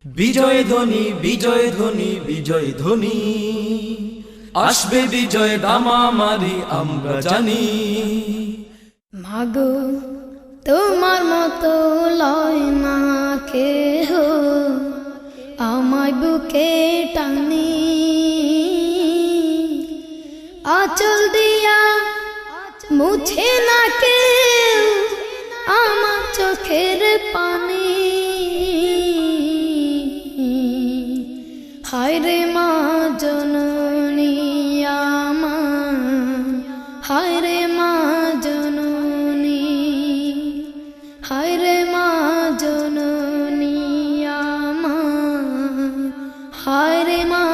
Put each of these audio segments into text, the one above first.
বিজয় ধ্বনি বিজয় ধ্বনি বিজয় ধ্বনি আসবে বিজয় দামামারি আমরা জানি। মাগো তোমার মতো লয় না কেহ আমায় বুকে টানি, আঁচল দিয়া মুছে না কেউ আমার চোখের পানি। হায় রে মা জননী আমার, হায় রে মা জননী, হায় রে মা জননী আমার, হায় রে মা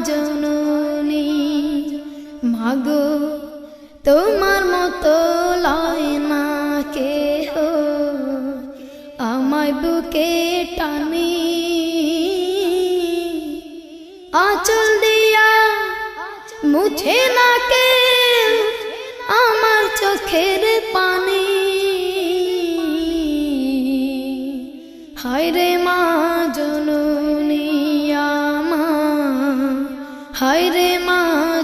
জননী। মাগো তোমার মতো লয় না কেহ আমায় বুকে টানি, আঁচল দিয়া মুছে না কেউ আমার চোখের পানি। হায় রে মা জননী আমার, হায় রে মা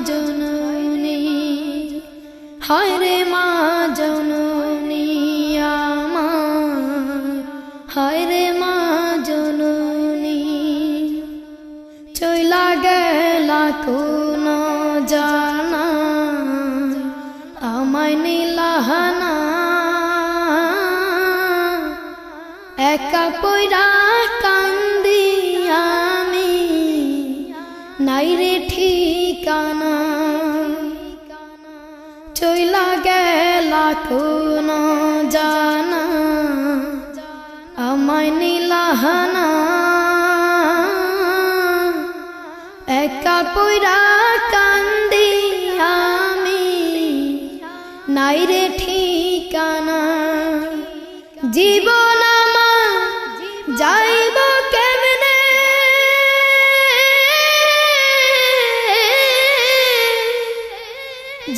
জননী, হায় রে মা জননী আমার, হায় রে মা জননী। চইলা গেলা কোন জানা আমায় নিলাহানা, একা পয়রা কান্দি আমি নাই রে ঠিকানা। চইলা গেলা কোন জানা আমায় নিলাহানা, একা পয়রা কান্দি আমি নাই রে ঠিকানা। জীবন আমার যাইব কেমনে,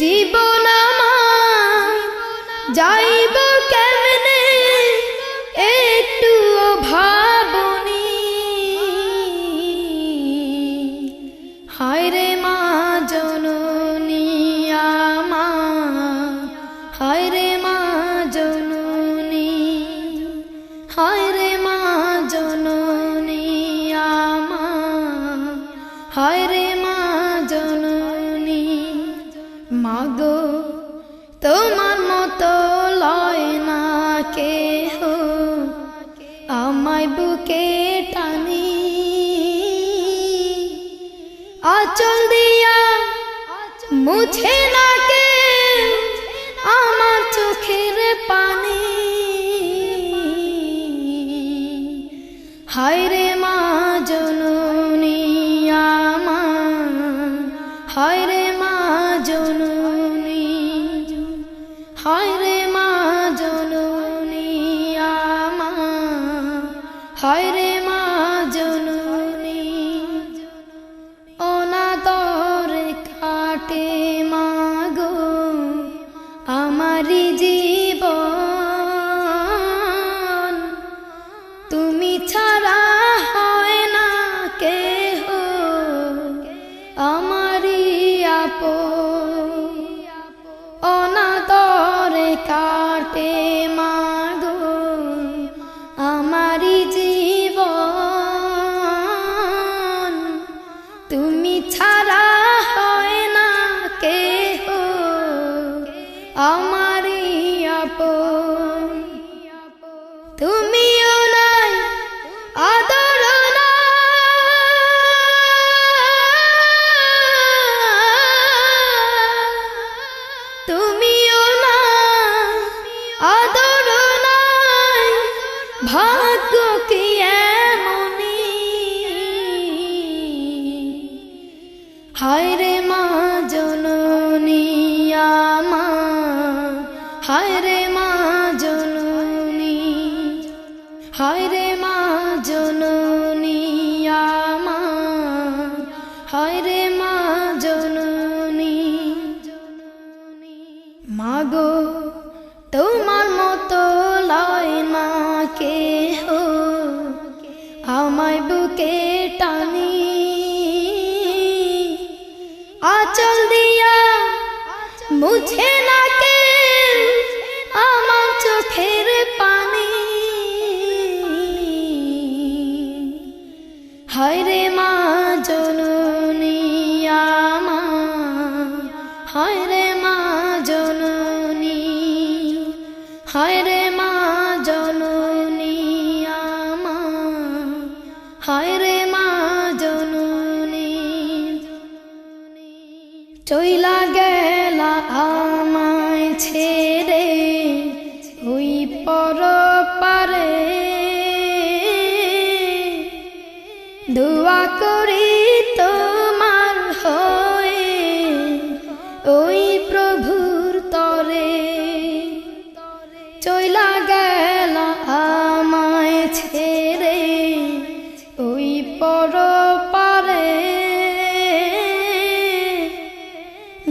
জীবন আমার যাইব কেমনে একটু ভাবনি। হায় রে মা জননী আমার, হায় রে মা জননী, হায় রে মা জননী আমার, হায় রে মা জননী। মাগো তোমার মতো লয় না কেহ আমায় বুকে টানি, আঁচল দিয়া মুছে না কেউ আমার চোখের পানি। হায় রে মা জননী আমার, হায় রে মা জননী, হায় রে মা জননী আমার, হায় রে মা জননী। অনাদর কাটে মাগো আমারি জীবন, তুমি ছাড়া হয় না কেহ আমারি আপন। অনাদর কাটে মাগো আমারি জীবন, তুমি ছাড়া হয় না কেহ আমারি আপন। তুমিও নাই আদর নাই, তুমিও না আদর নাই, ভাগ্য কি এমনি। হায় রে মা জননী আমার, হায় রে মা জননী, হায় রে মা জননী আমার, হায় রে মা জননী। মাগো তোমার মতো লয় না কেহ আমায় বুকে টানি আঁচল দিয়া মুছে না কেউ আমার চোখের পানি। হায় রে মা জননী আমার, হায় রে মা জননী, হায় রে মা জননী আমার, হায় রে মা জননী। চইলা গেলা আমায় ছেড়ে ওই পরপারে, দোয়া করি তোমার হয়ে ওই প্রভুর তরে। চইলা গেলা আমায় ছেড়ে ওই পরপারে,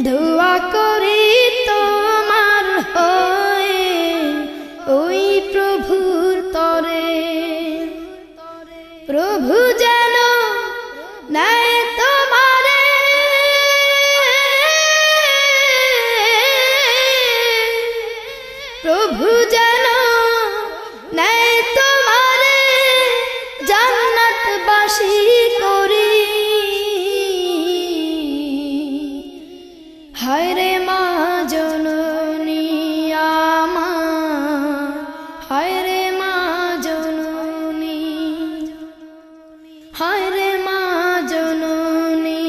দোয়া করি তোমার হয়ে ওই প্রভুর তরে। প্রভু যেন নেয় তোমারে, প্রভু যেন নেয় তোমারে জান্নাতবাসী করি। হায় রে মা জননী আমার, হায় রে মা জননী, হায় রে মা জননী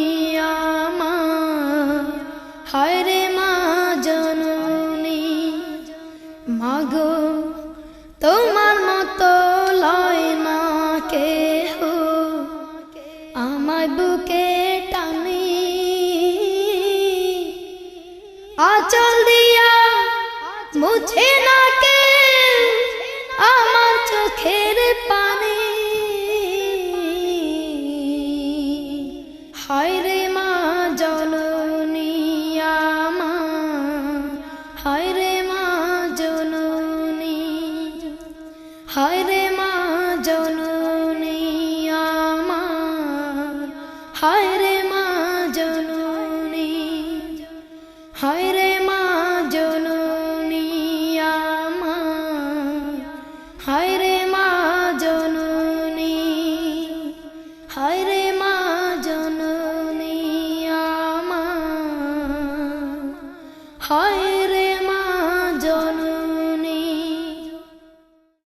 আমার, হায় রে মা জননী। মাগো তোমার মতো লয় না কেহ আমার বুকে টানি, আঁচল দিয়া মুছে না কেউ আমার চোখের পানি। হায় রে মা জননী আমার, হায় রে মা জননী, হায় রে মা জননী।